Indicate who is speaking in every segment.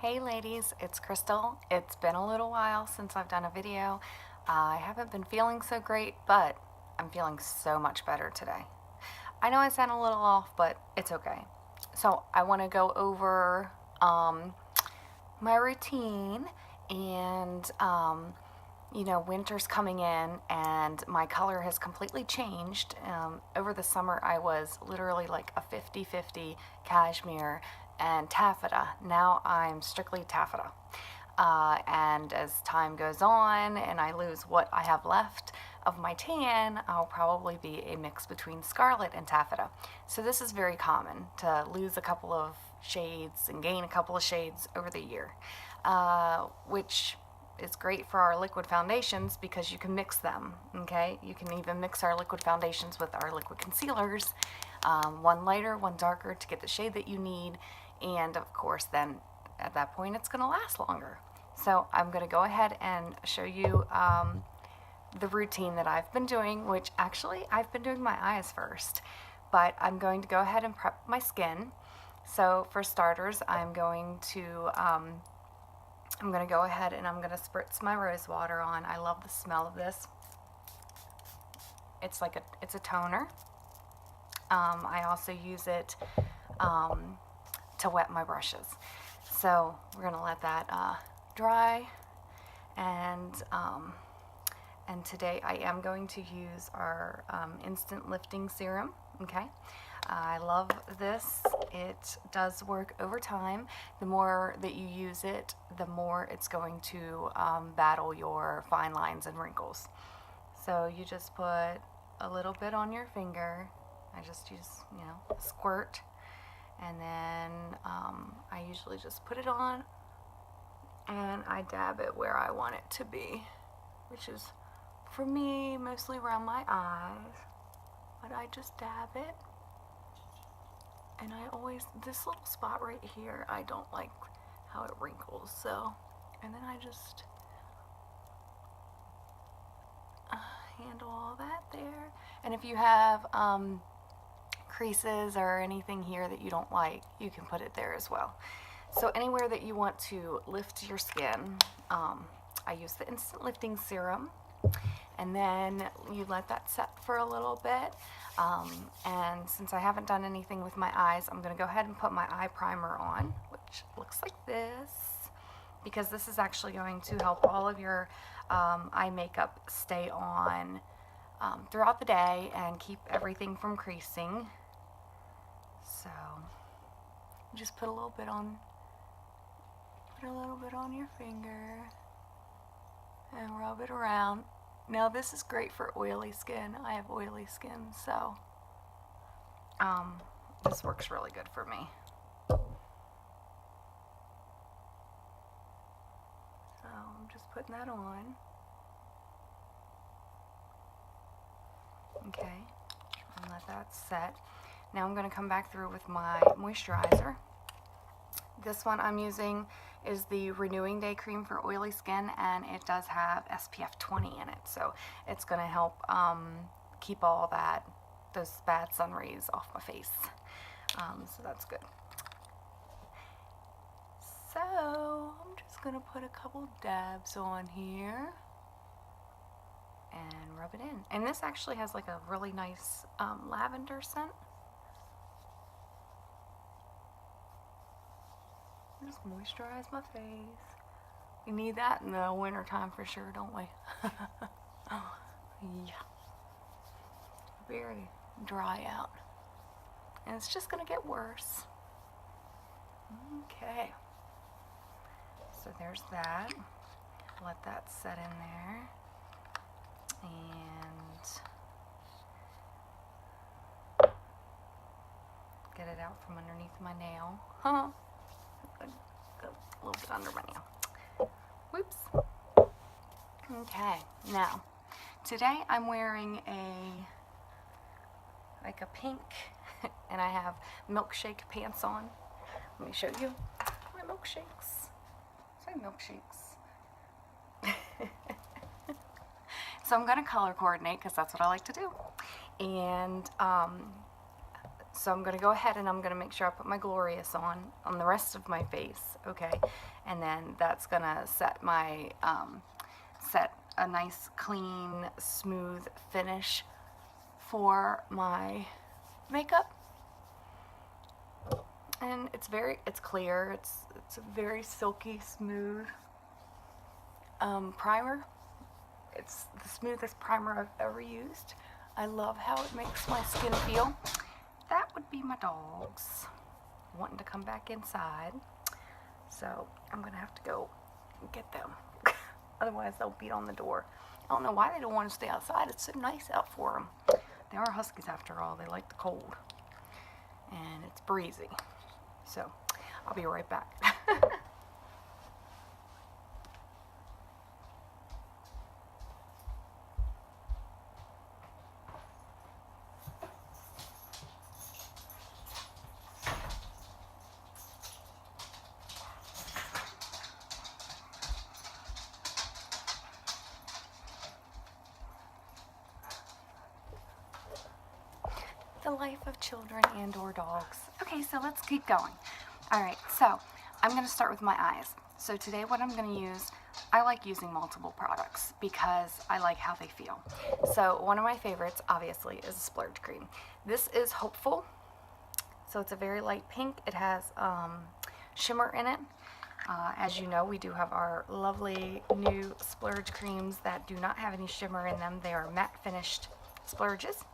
Speaker 1: Hey ladies, it's Crystal. It's been a little while since I've done a video. I haven't been feeling so great, but I'm feeling so much better today. I know I sound a little off, but it's okay. So I want to go over my routine and winter's coming in and my color has completely changed. Over the summer I was literally like a 50-50 cashmere and taffeta. Now I'm strictly taffeta. And as time goes on and I lose what I have left of my tan, I'll probably be a mix between Scarlet and taffeta. So this is very common to lose a couple of shades and gain a couple of shades over the year, which is great for our liquid foundations because you can mix them, okay? You can even mix our liquid foundations with our liquid concealers, one lighter, one darker to get the shade that you need, and of course then at that point it's going to last longer. So I'm going to go ahead and show you the routine that I've been doing, which actually I've been doing my eyes first, but I'm going to go ahead and prep my skin. So for starters, I'm going to go ahead and I'm going to spritz my rose water on. I love the smell of this. It's a toner. I also use it to wet my brushes. So we're going to let that dry, and today I am going to use our instant lifting serum. Okay, I love this. It does work over time. The more that you use it, the more it's going to battle your fine lines and wrinkles. So you just put a little bit on your finger. I just use, a squirt, and then I usually just put it on and I dab it where I want it to be, which is for me mostly around my eyes, but I just dab it. And I always, this little spot right here, I don't like how it wrinkles, so, and then I just handle all that there. And if you have creases or anything here that you don't like, you can put it there as well. So anywhere that you want to lift your skin, I use the instant lifting serum, and then you let that set for a little bit. And since I haven't done anything with my eyes, I'm going to go ahead and put my eye primer on, which looks like this, because this is actually going to help all of your eye makeup stay on throughout the day and keep everything from creasing. So just put a little bit on your finger and rub it around. Now this is great for oily skin. I have oily skin, so this works really good for me. So I'm just putting that on. Okay, and let that set. Now I'm going to come back through with my moisturizer. This one I'm using is the Renewing Day Cream for oily skin, and it does have SPF 20 in it, so it's going to help keep all those bad sun rays off my face. So that's good. So I'm just going to put a couple dabs on here and rub it in. And this actually has like a really nice lavender scent. Just moisturize my face. We need that in the winter time for sure, don't we? Oh, yeah. Very dry out. And it's just going to get worse. Okay. So there's that. Let that set in there. And get it out from underneath my nail. A little bit under my nail. Whoops. Okay, now today I'm wearing like a pink, and I have milkshake pants on. Let me show you my milkshakes. Sorry, milkshakes. So I'm going to color coordinate because that's what I like to do. And So I'm going to go ahead and I'm going to make sure I put my Glorious on the rest of my face, okay? And then that's going to set my, set a nice, clean, smooth finish for my makeup. And it's clear, it's a very silky, smooth primer. It's the smoothest primer I've ever used. I love how it makes my skin feel. That would be my dogs wanting to come back inside. So I'm gonna have to go get them. Otherwise they'll beat on the door. I don't know why they don't want to stay outside. It's so nice out for them. They are huskies after all. They like the cold. And it's breezy. So I'll be right back. The life of children and or dogs. Okay, so let's keep going. Alright, so I'm going to start with my eyes. So today what I'm going to use, I like using multiple products because I like how they feel. So one of my favorites, obviously, is a Splurge cream. This is Hopeful. So it's a very light pink. It has shimmer in it. As you know, we do have our lovely new Splurge creams that do not have any shimmer in them. They are matte finished Splurges.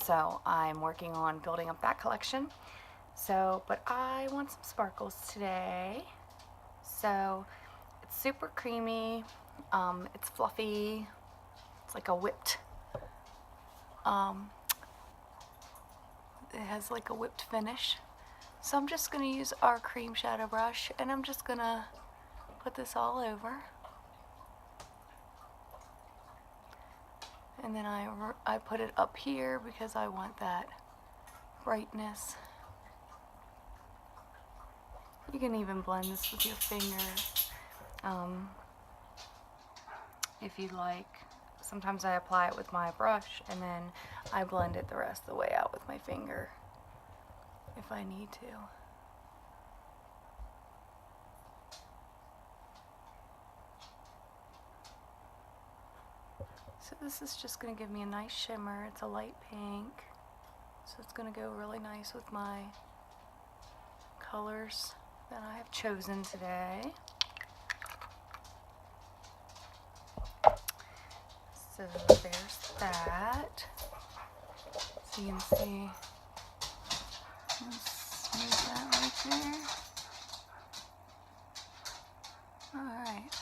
Speaker 1: So I'm working on building up that collection. So, but I want some sparkles today. So it's super creamy. It's fluffy. It's like a whipped. It has like a whipped finish. So I'm just gonna use our cream shadow brush, and I'm just gonna put this all over. And then I put it up here because I want that brightness. You can even blend this with your finger if you like. Sometimes I apply it with my brush and then I blend it the rest of the way out with my finger if I need to. So this is just going to give me a nice shimmer. It's a light pink, so it's going to go really nice with my colors that I have chosen today. So there's that. So you can see, smooth that right there. Alright,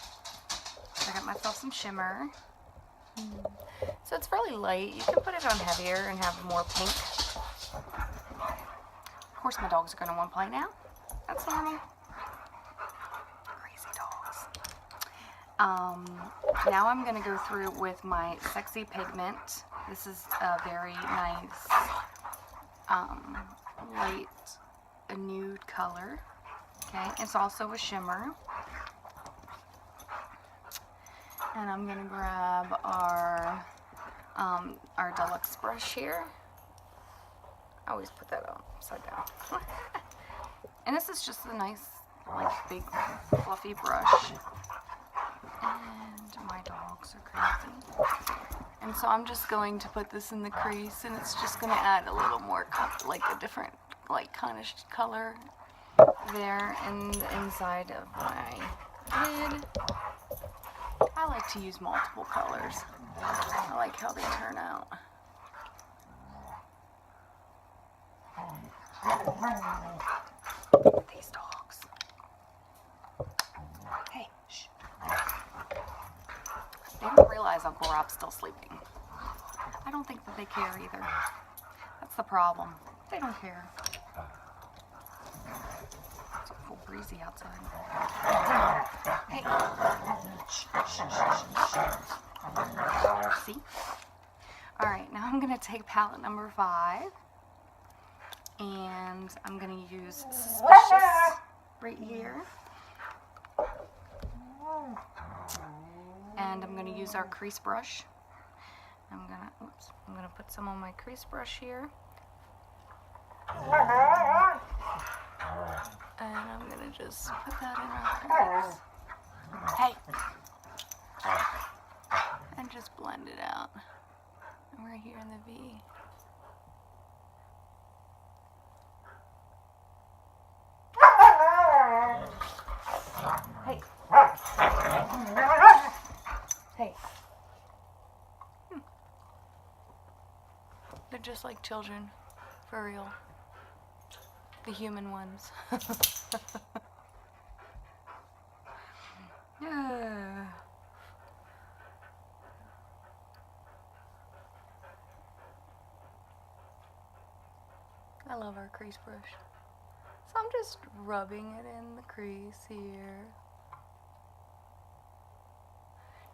Speaker 1: so I got myself some shimmer. So it's really light. You can put it on heavier and have more pink. Of course my dogs are going to want to play now. That's normal. Crazy dogs. Now I'm going to go through with my Sexy Pigment. This is a very nice light nude color. Okay, it's also a shimmer. And I'm going to grab our deluxe brush here. I always put that on upside down. And this is just a nice, like, big, fluffy brush. And my dogs are crazy. And so I'm just going to put this in the crease, and it's just going to add a little more, like, a different, like, kind of color there in the inside of my lid. I like to use multiple colors. I like how they turn out. These dogs. Hey, shh. They don't realize Uncle Rob's still sleeping. I don't think that they care either. That's the problem. They don't care. It's a full breezy outside. Hey. See? Alright, now I'm going to take palette number 5. And I'm going to use Suspicious right here. And I'm going to use our crease brush. I'm going to put some on my crease brush here. And I'm gonna just put that in our crease. Hey! And just blend it out. And we're here in the V. Hey! Hey! They're just like children, for real. The human ones. Yeah. I love our crease brush. So I'm just rubbing it in the crease here.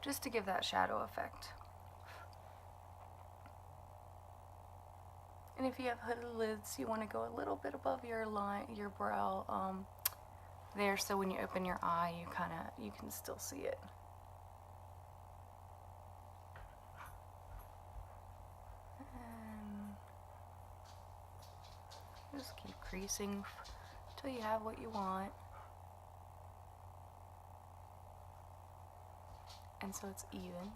Speaker 1: Just to give that shadow effect. And if you have hooded lids, you want to go a little bit above your line, your brow, there, so when you open your eye, you can still see it. And just keep creasing until you have what you want. And so it's even.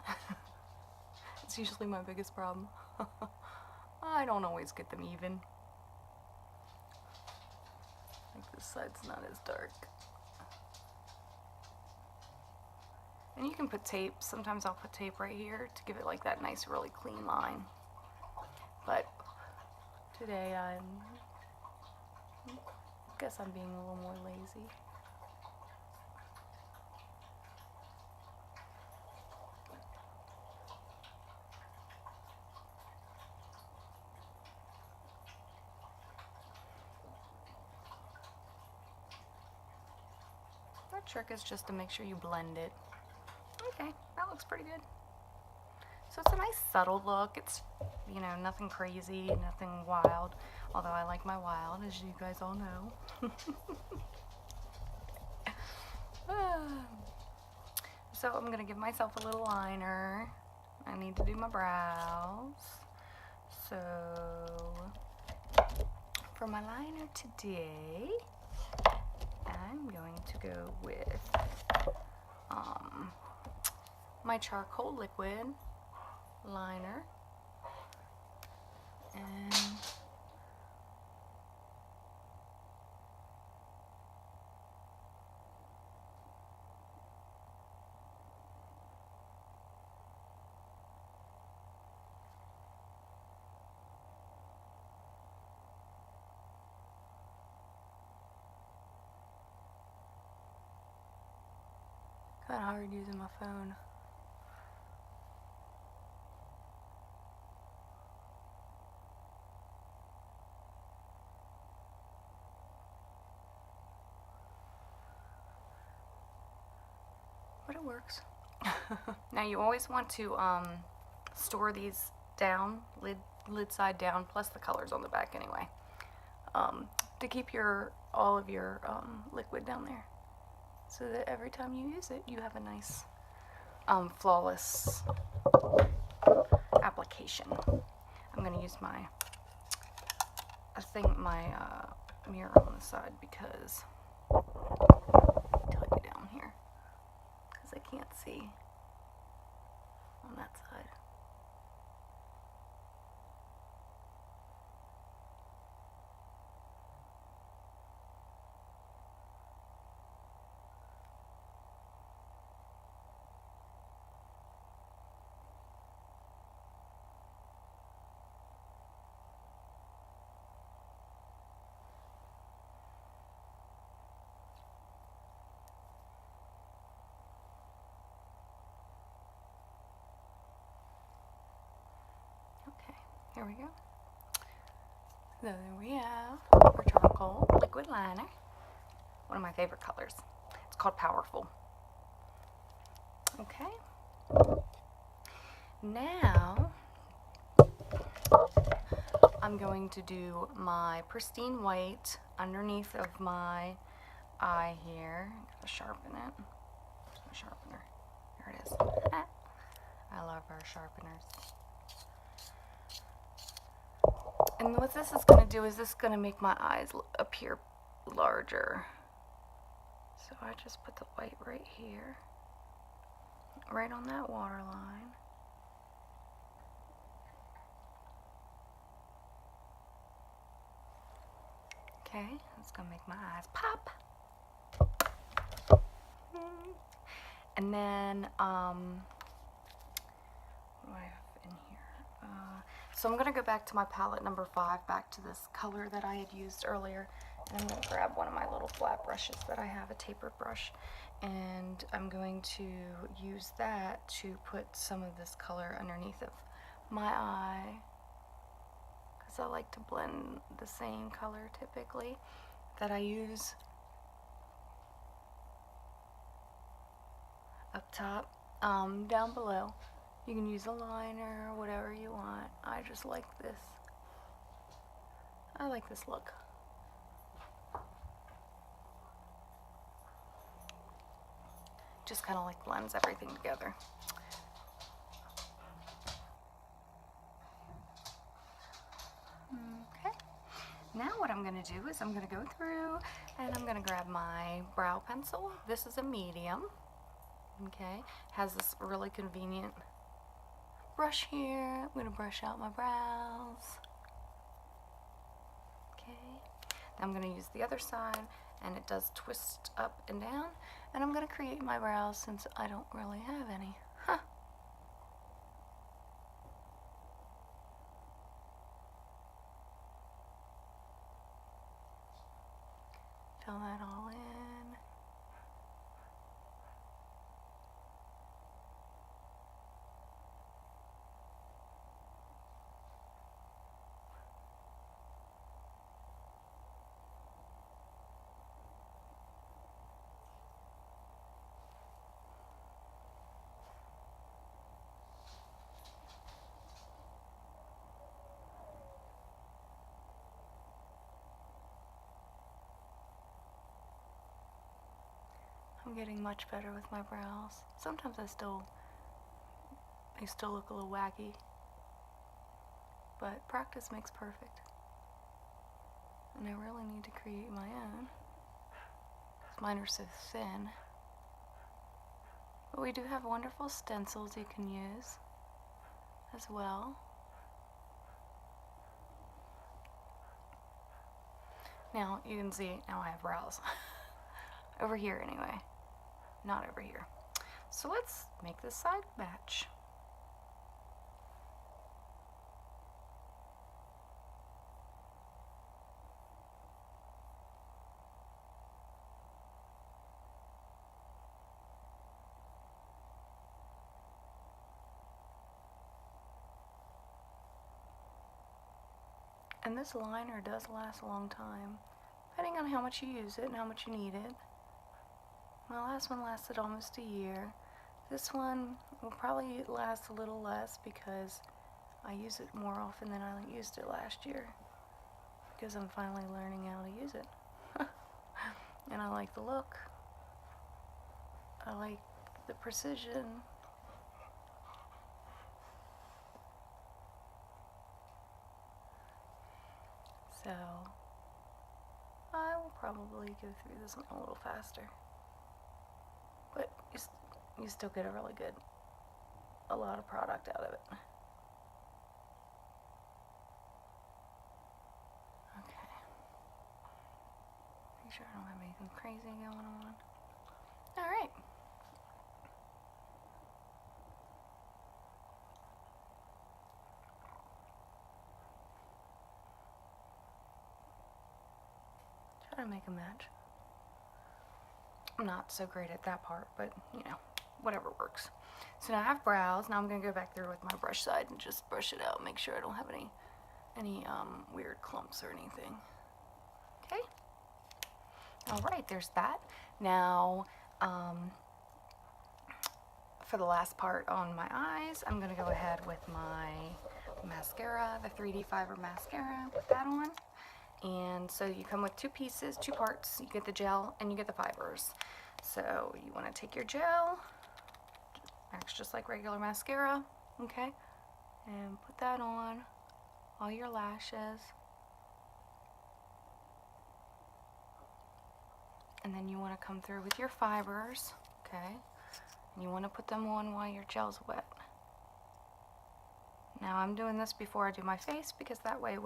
Speaker 1: It's usually my biggest problem. I don't always get them even. Like this side's not as dark. And you can put tape. Sometimes I'll put tape right here to give it like that nice, really clean line. But today I guess I'm being a little more lazy. The trick is just to make sure you blend it. Okay, that looks pretty good. So it's a nice subtle look. It's, you know, nothing crazy, nothing wild. Although I like my wild, as you guys all know. So I'm gonna give myself a little liner. I need to do my brows. So for my liner today, I'm going to go with my charcoal liquid liner, and kind of hard using my phone. But it works. Now you always want to store these down, lid side down, plus the colors on the back anyway, to keep all of your liquid down there, so that every time you use it, you have a nice flawless application. I'm going to use my mirror on the side because tug it down here because I can't see on that side. Here we go. So there we have our charcoal liquid liner. One of my favorite colors. It's called Powerful. Okay. Now I'm going to do my Pristine white underneath of my eye here. I'm going to sharpen it. My sharpener. There it is. I love our sharpeners. And what this is going to do is this is going to make my eyes appear larger. So I just put the white right here, right on that waterline. Okay, it's going to make my eyes pop. And then, what do I have in here? So I'm going to go back to my palette number 5, back to this color that I had used earlier. And I'm going to grab one of my little flat brushes that I have, a tapered brush. And I'm going to use that to put some of this color underneath of my eye. Because I like to blend the same color typically that I use up top. Down below, you can use a liner or whatever you want. I just like this. I like this look. Just kind of like blends everything together. Okay. Now what I'm going to do is I'm going to go through and I'm going to grab my brow pencil. This is a medium. Okay, has this really convenient brush here. I'm going to brush out my brows. Okay, now I'm going to use the other side, and it does twist up and down, and I'm going to create my brows since I don't really have any. Fill that all in. I'm getting much better with my brows. Sometimes they still look a little wacky, but practice makes perfect. And I really need to create my own, because mine are so thin. But we do have wonderful stencils you can use as well. Now you can see, now I have brows. Over here anyway, not over here. So let's make this side match. And this liner does last a long time, depending on how much you use it and how much you need it. My last one lasted almost a year. This one will probably last a little less because I use it more often than I used it last year, because I'm finally learning how to use it. And I like the look. I like the precision. So I will probably go through this one a little faster, but you still get a lot of product out of it. Okay. Make sure I don't have anything crazy going on. All right. Try to make a match. I'm not so great at that part, but you know, whatever works. So now I have brows. Now I'm going to go back through with my brush side and just brush it out, make sure I don't have any weird clumps or anything. Okay. All right, there's that. Now, for the last part on my eyes, I'm going to go ahead with my mascara, the 3D Fiber mascara. Put that on. And so you come with two pieces, two parts. You get the gel and you get the fibers. So you want to take your gel, acts just like regular mascara, okay, and put that on. all your lashes. And then you want to come through with your fibers, okay? And you want to put them on while your gel's wet. Now I'm doing this before I do my face because that way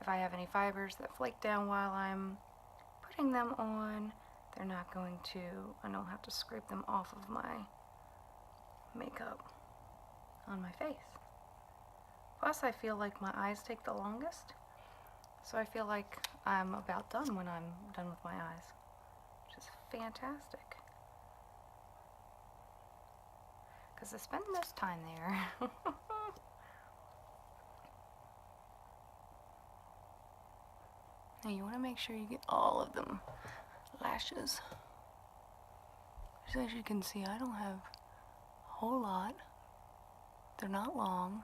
Speaker 1: if I have any fibers that flake down while I'm putting them on, they're not going to, I don't have to scrape them off of my makeup on my face. Plus I feel like my eyes take the longest, so I feel like I'm about done when I'm done with my eyes, which is fantastic. Because I spend most time there. Now you want to make sure you get all of them lashes. So as you can see, I don't have a whole lot. They're not long.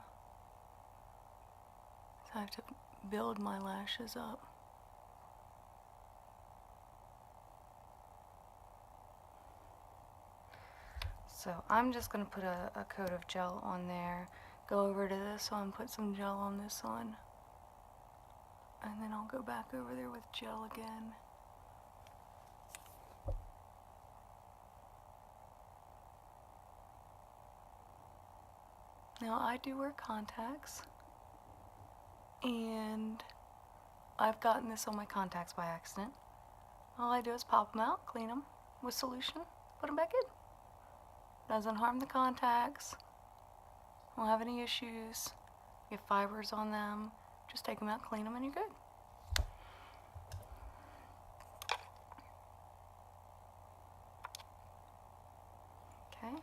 Speaker 1: So I have to build my lashes up. So I'm just going to put a coat of gel on there. Go over to this one, put some gel on this one. And then I'll go back over there with gel again. Now I do wear contacts, and I've gotten this on my contacts by accident. All I do is pop them out, clean them with solution, put them back in. Doesn't harm the contacts, won't have any issues. Get fibers on them, just take them out, clean them, and you're good. Okay.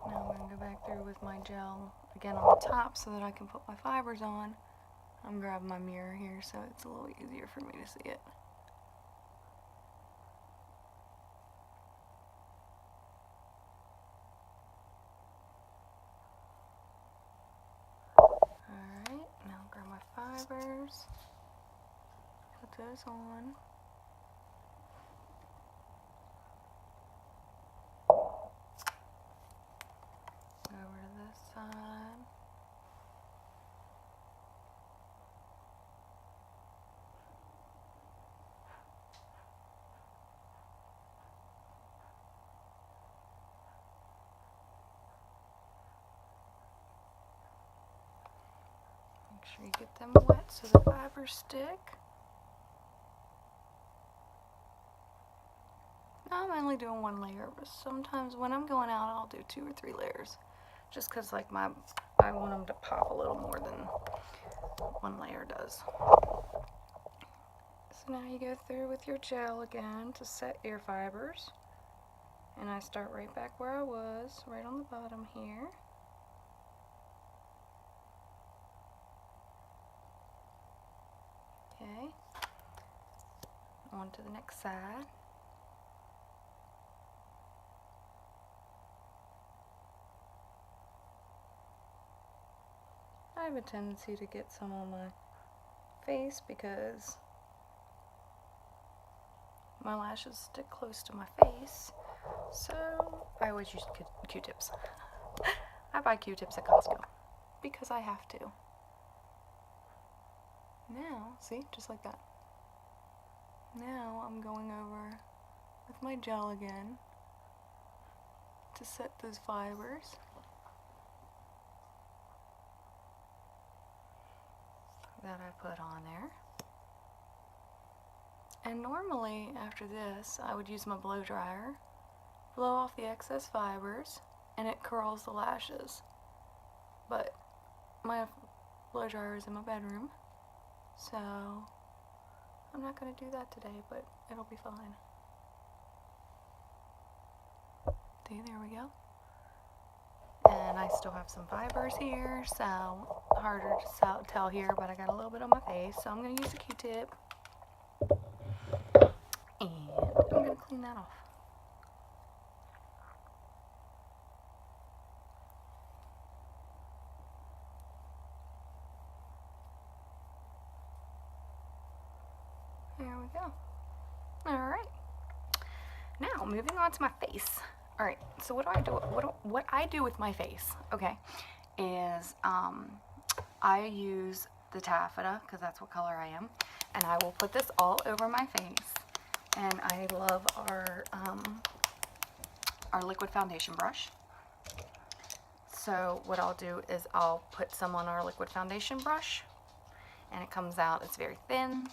Speaker 1: Now I'm going to go back through with my gel again on the top so that I can put my fibers on. I'm grabbing my mirror here so it's a little easier for me to see it. Alright, now grab my fibers, put those on. Go over to this side. Make sure you get them wet so the fibers stick. Now I'm only doing one layer, but sometimes when I'm going out I'll do 2 or 3 layers. Just because like I want them to pop a little more than one layer does. So now you go through with your gel again to set your fibers. And I start right back where I was, right on the bottom here. Okay. On to the next side. I have a tendency to get some on my face because my lashes stick close to my face, so I always use Q-tips. I buy Q-tips at Costco because I have to. Now, see, just like that. Now I'm going over with my gel again to set those fibers. That I put on there. And normally after this I would use my blow dryer, blow off the excess fibers, and it curls the lashes. But my blow dryer is in my bedroom, so I'm not going to do that today, but it'll be fine. See, there we go. And I still have some fibers here, so harder to tell here, but I got a little bit on my face, so I'm going to use a Q-tip. And I'm going to clean that off. There we go. Alright. Now, moving on to my face. Alright, so what I do with my face, okay, is I use the Taffeta because that's what color I am, and I will put this all over my face. And I love our liquid foundation brush. So what I'll do is I'll put some on our liquid foundation brush, and it comes out, it's very thin.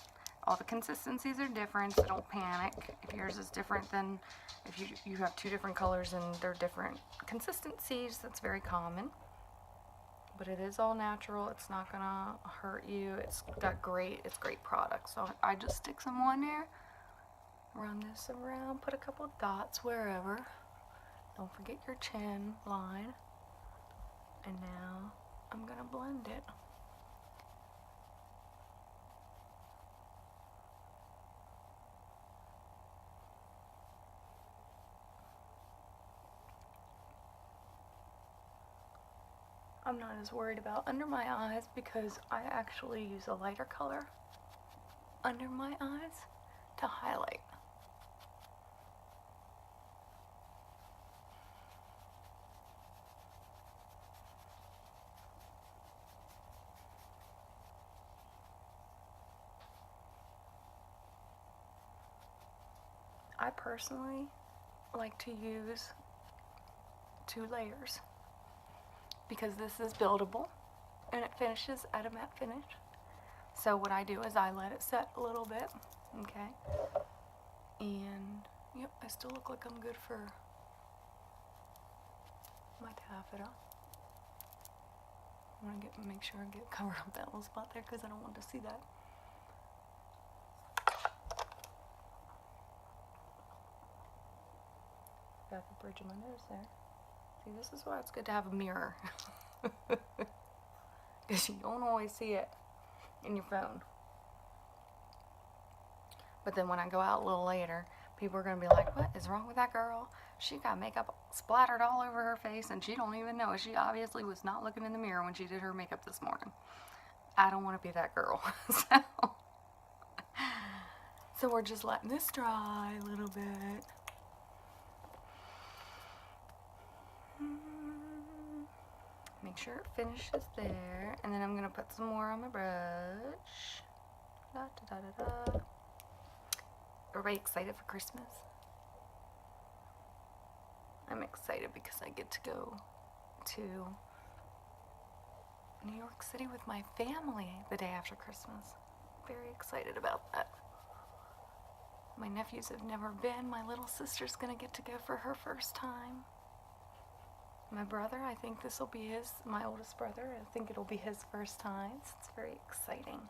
Speaker 1: All the consistencies are different, so don't panic if yours is different than if you have two different colors and they're different consistencies. That's very common. But it is all natural. It's not gonna hurt you. It's great product. So I just stick some on there, run this around, put a couple dots wherever. Don't forget your chin line. And now I'm gonna blend it. I'm not as worried about under my eyes because I actually use a lighter color under my eyes to highlight. I personally like to use 2 layers because this is buildable and it finishes at a matte finish. So what I do is I let it set a little bit, okay? And yep, I still look like I'm good for my taffeta. I'm gonna make sure I cover up that little spot there because I don't want to see that. Got the bridge of my nose there. See, this is why it's good to have a mirror. Because you don't always see it in your phone. But then when I go out a little later, people are going to be like, what is wrong with that girl? She got makeup splattered all over her face and she don't even know it. She obviously was not looking in the mirror when she did her makeup this morning. I don't want to be that girl. So we're just letting this dry a little bit. Make sure it finishes there, and then I'm gonna put some more on my brush. Da, da, da, da, da. Everybody excited for Christmas? I'm excited because I get to go to New York City with my family the day after Christmas. Very excited about that. My nephews have never been. My little sister's gonna get to go for her first time. My brother, I think this will be my oldest brother, I think it'll be his first time, so it's very exciting.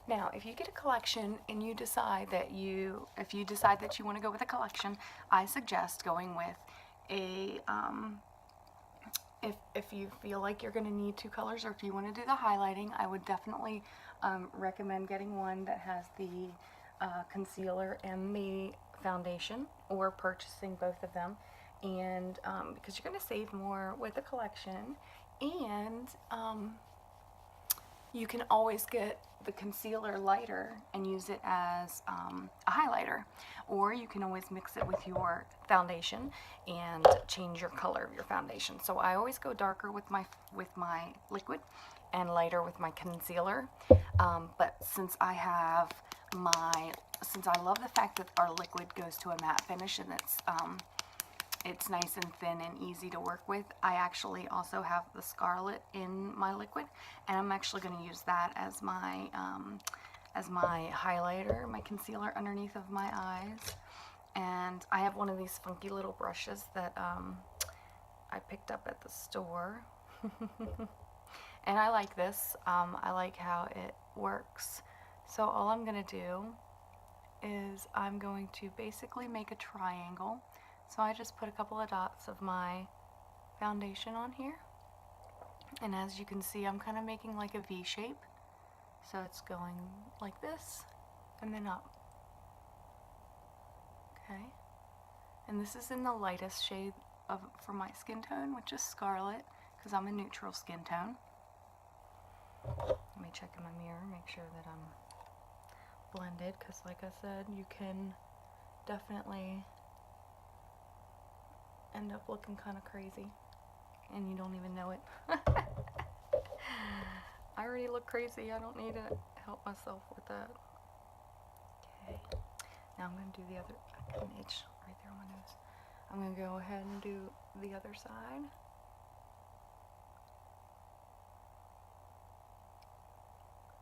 Speaker 1: Now, if you get a collection and you decide that if you decide that you want to go with a collection, I suggest going with a, if you feel like you're going to need 2 colors, or if you want to do the highlighting, I would definitely recommend getting one that has the concealer and the foundation, or purchasing both of them, and because you're going to save more with a collection, and you can always get the concealer lighter and use it as a highlighter, or you can always mix it with your foundation and change your color of your foundation. So I always go darker with my liquid and lighter with my concealer, but since I love the fact that our liquid goes to a matte finish and it's nice and thin and easy to work with, I actually also have the Scarlet in my liquid, and I'm actually going to use that as my highlighter, my concealer underneath of my eyes. And I have one of these funky little brushes that I picked up at the store. And I like this. I like how it works. So all I'm going to do is I'm going to basically make a triangle. So I just put a couple of dots of my foundation on here. And as you can see, I'm kind of making like a V shape. So it's going like this and then up. Okay. And this is in the lightest shade for my skin tone, which is Scarlet, because I'm a neutral skin tone. Let me check in my mirror, make sure that I'm blended, because like I said, you can definitely end up looking kind of crazy and you don't even know it. I already look crazy. I don't need to help myself with that. Okay, now I'm going to do the other. I got an itch right there on my nose. I'm going to go ahead and do the other side.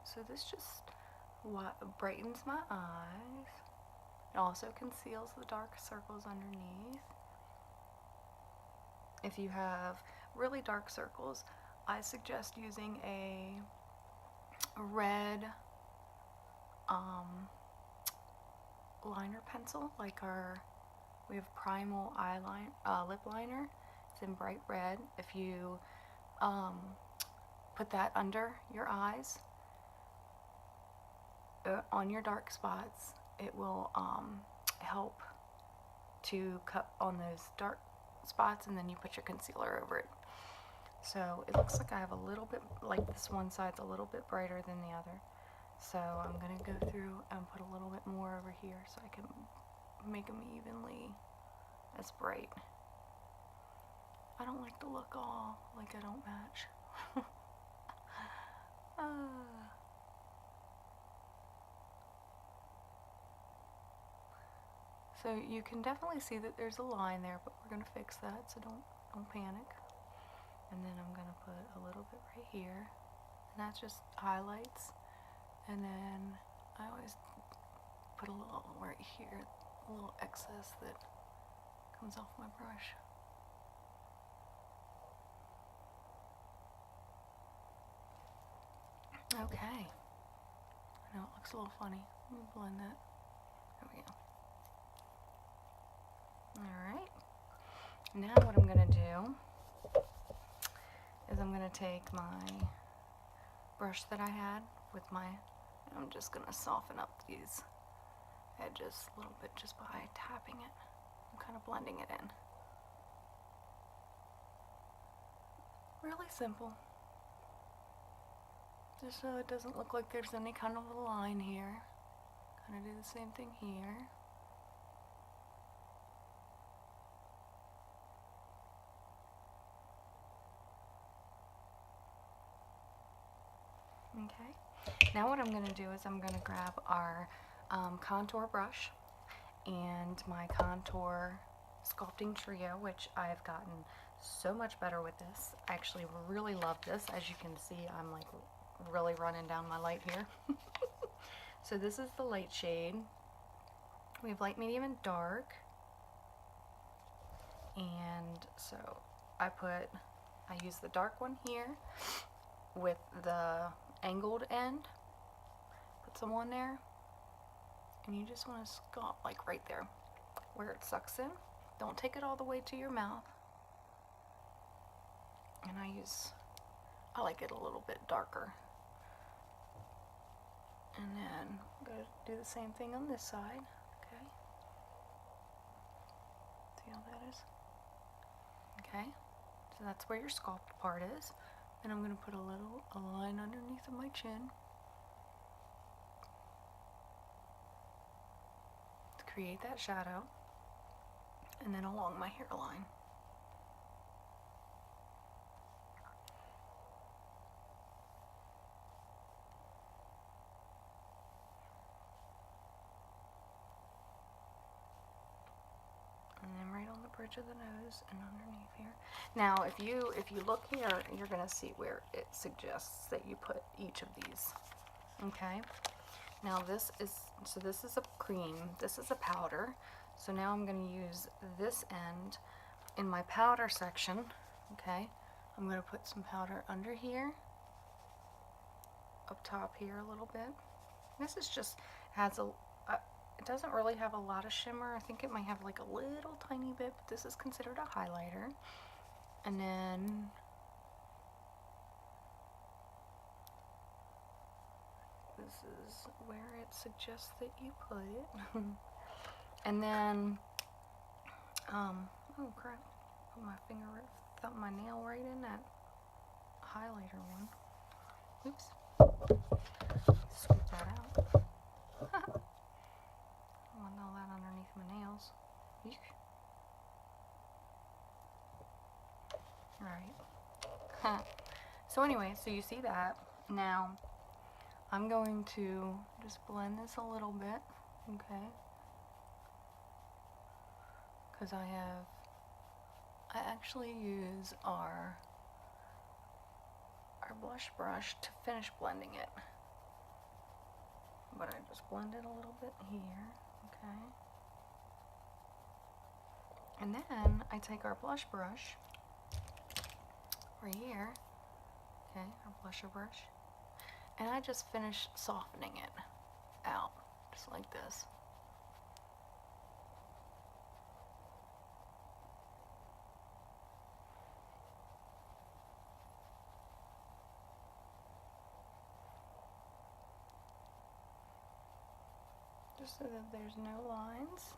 Speaker 1: So this just brightens my eyes. It also conceals the dark circles underneath. If you have really dark circles, I suggest using a red liner pencil, like we have Primal eyeliner, lip liner. It's in bright red. If you put that under your eyes, on your dark spots, it will help to cut on those dark spots, and then you put your concealer over it. So it looks like I have a little bit, like this one side's a little bit brighter than the other. So I'm going to go through and put a little bit more over here so I can make them evenly as bright. I don't like to look all like I don't match. So you can definitely see that there's a line there, but we're going to fix that, so don't panic. And then I'm going to put a little bit right here, and that's just highlights. And then I always put a little right here, a little excess that comes off my brush. Okay. I know it looks a little funny. Let me blend that. There we go. Alright. Now what I'm going to do is I'm going to take my brush that I had with my, and I'm just going to soften up these edges a little bit just by tapping it. I'm kind of blending it in. Really simple. Just so it doesn't look like there's any kind of a line here. Kind of do the same thing here. Okay, now what I'm going to do is I'm going to grab our contour brush and my contour sculpting trio, which I've gotten so much better with this. I actually really love this. As you can see, I'm like really running down my light here. So this is the light shade. We have light, medium, and dark. And so I use the dark one here with the angled end. Put some on there, and you just want to sculpt like right there where it sucks in. Don't take it all the way to your mouth. And I like it a little bit darker. And then I'm going to do the same thing on this side. Okay. See how that is? Okay. So that's where your sculpt part is. And I'm going to put a line underneath of my chin to create that shadow, and then along my hairline. And then right on the bridge of the nose and underneath here. Now, if you look here, you're going to see where it suggests that you put each of these. Okay? Now this is a cream, this is a powder. So now I'm going to use this end in my powder section. Okay? I'm going to put some powder under here, up top here a little bit. This is just has it doesn't really have a lot of shimmer. I think it might have like a little tiny bit, but this is considered a highlighter. And then this is where it suggests that you put it. And then, oh crap, put my finger, thumb my nail right in that highlighter one. Oops. Scoop that out. I want all that underneath my nails. Eek. Right. So anyway, so you see that. Now, I'm going to just blend this a little bit, okay? Because I actually use our blush brush to finish blending it. But I just blend it a little bit here, okay? And then I take our blush brush right here, okay, our blusher brush, and I just finish softening it out, just like this. Just so that there's no lines.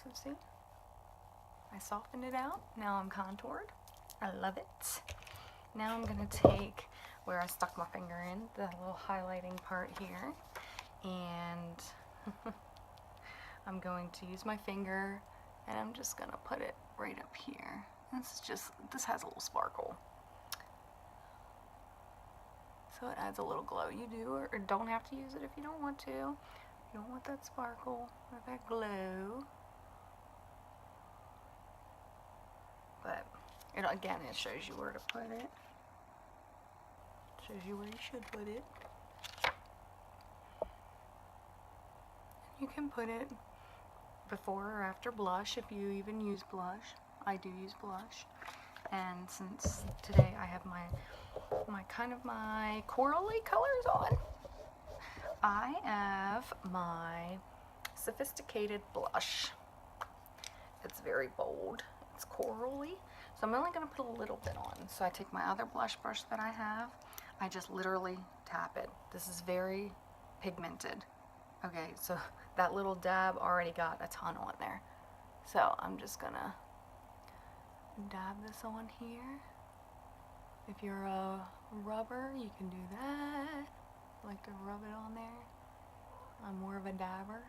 Speaker 1: So see? I softened it out. Now I'm contoured. I love it. Now I'm going to take where I stuck my finger in, the little highlighting part here, and I'm going to use my finger and I'm just going to put it right up here. This has a little sparkle. So it adds a little glow. You do or don't have to use it if you don't want to. You don't want that sparkle or that glow. But again, it shows you where to put it. Shows you where you should put it. You can put it before or after blush if you even use blush. I do use blush. And since today I have my corally colors on, I have my Sophisticated blush. It's very bold. It's corally. So I'm only going to put a little bit on. So I take my other blush brush that I have. I just literally tap it. This is very pigmented. Okay, so that little dab already got a ton on there. So I'm just going to dab this on here. If you're a rubber, you can do that. I like to rub it on there. I'm more of a dabber.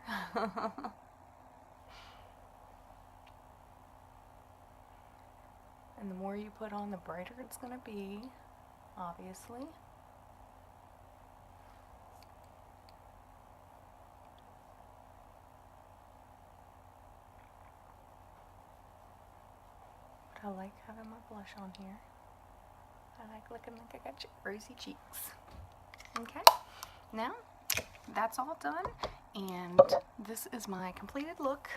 Speaker 1: And the more you put on, the brighter it's going to be, obviously. But I like having my blush on here. I like looking like I got rosy cheeks. Okay, now that's all done, and this is my completed look.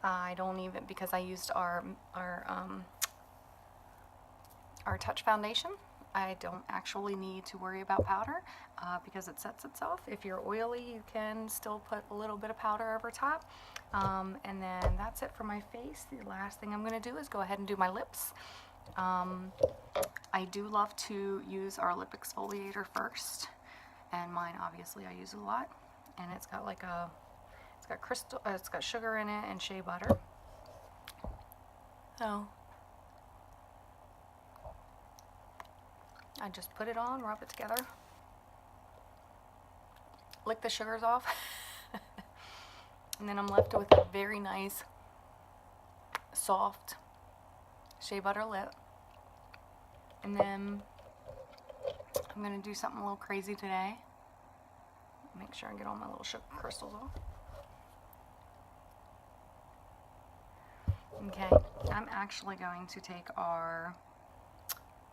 Speaker 1: I don't even, because I used our Touch foundation, I don't actually need to worry about powder because it sets itself. If you're oily, you can still put a little bit of powder over top. And then that's it for my face. The last thing I'm going to do is go ahead and do my lips. I do love to use our lip exfoliator first, and mine obviously I use a lot, and it's got like it's got sugar in it and shea butter. So I just put it on, rub it together, lick the sugars off, and then I'm left with a very nice, soft shea butter lip. And then I'm going to do something a little crazy today. Make sure I get all my little sugar crystals off. Okay, I'm actually going to take our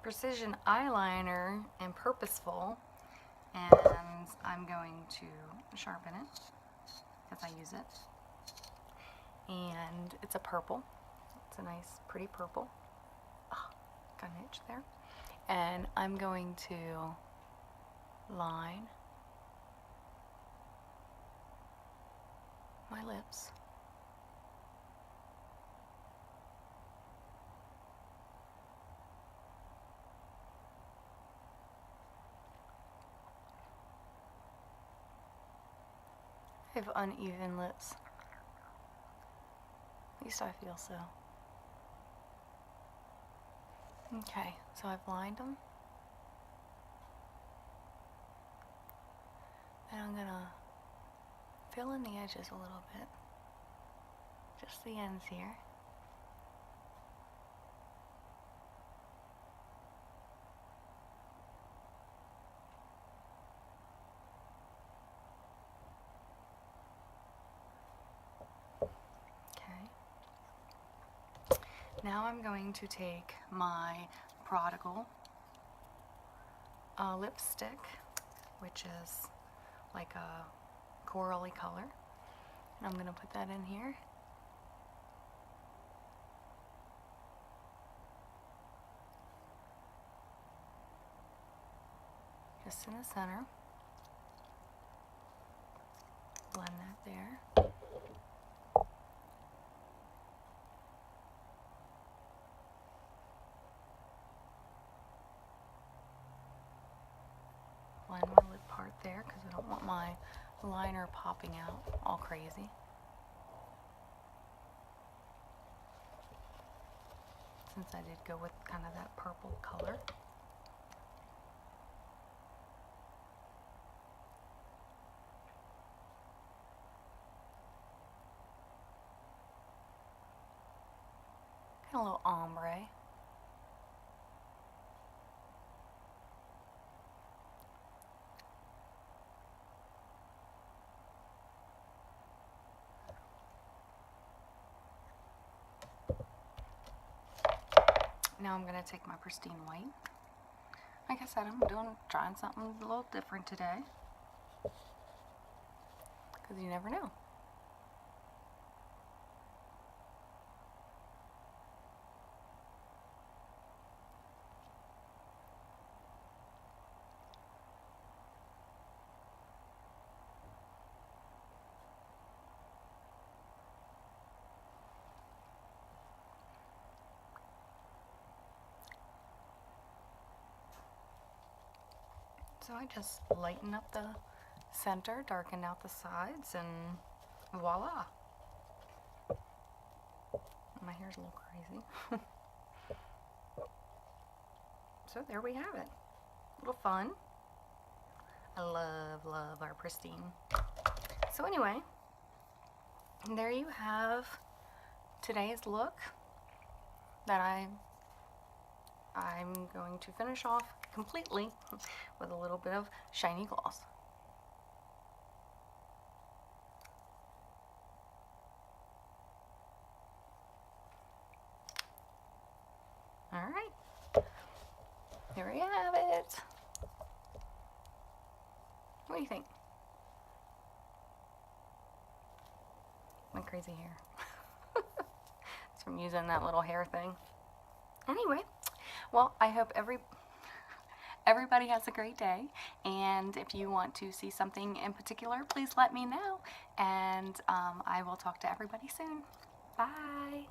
Speaker 1: Precision Eyeliner in Purposeful, and I'm going to sharpen it because I use it. And it's a purple. It's a nice, pretty purple. Oh, got an itch there. And I'm going to line my lips. I have uneven lips. At least I feel so. Okay, so I've lined them. And I'm gonna fill in the edges a little bit. Just the ends here. Now I'm going to take my Prodigal lipstick, which is like a corally color, and I'm going to put that in here. Just in the center. Blend that there. Blend my lip part there because I don't want my liner popping out all crazy. Since I did go with kind of that purple color. Kind of a little ombre. Now I'm going to take my Pristine white. Like I said, I'm trying something a little different today. Because you never know. So I just lighten up the center, darken out the sides, and voila. My hair's a little crazy. So there we have it. A little fun. I love our Pristine. So anyway, there you have today's look that I'm going to finish off completely with a little bit of shiny gloss. Alright, here we have it. What do you think? My crazy hair. It's from using that little hair thing. Anyway, well, I hope everybody has a great day, and if you want to see something in particular, please let me know, and I will talk to everybody soon. Bye!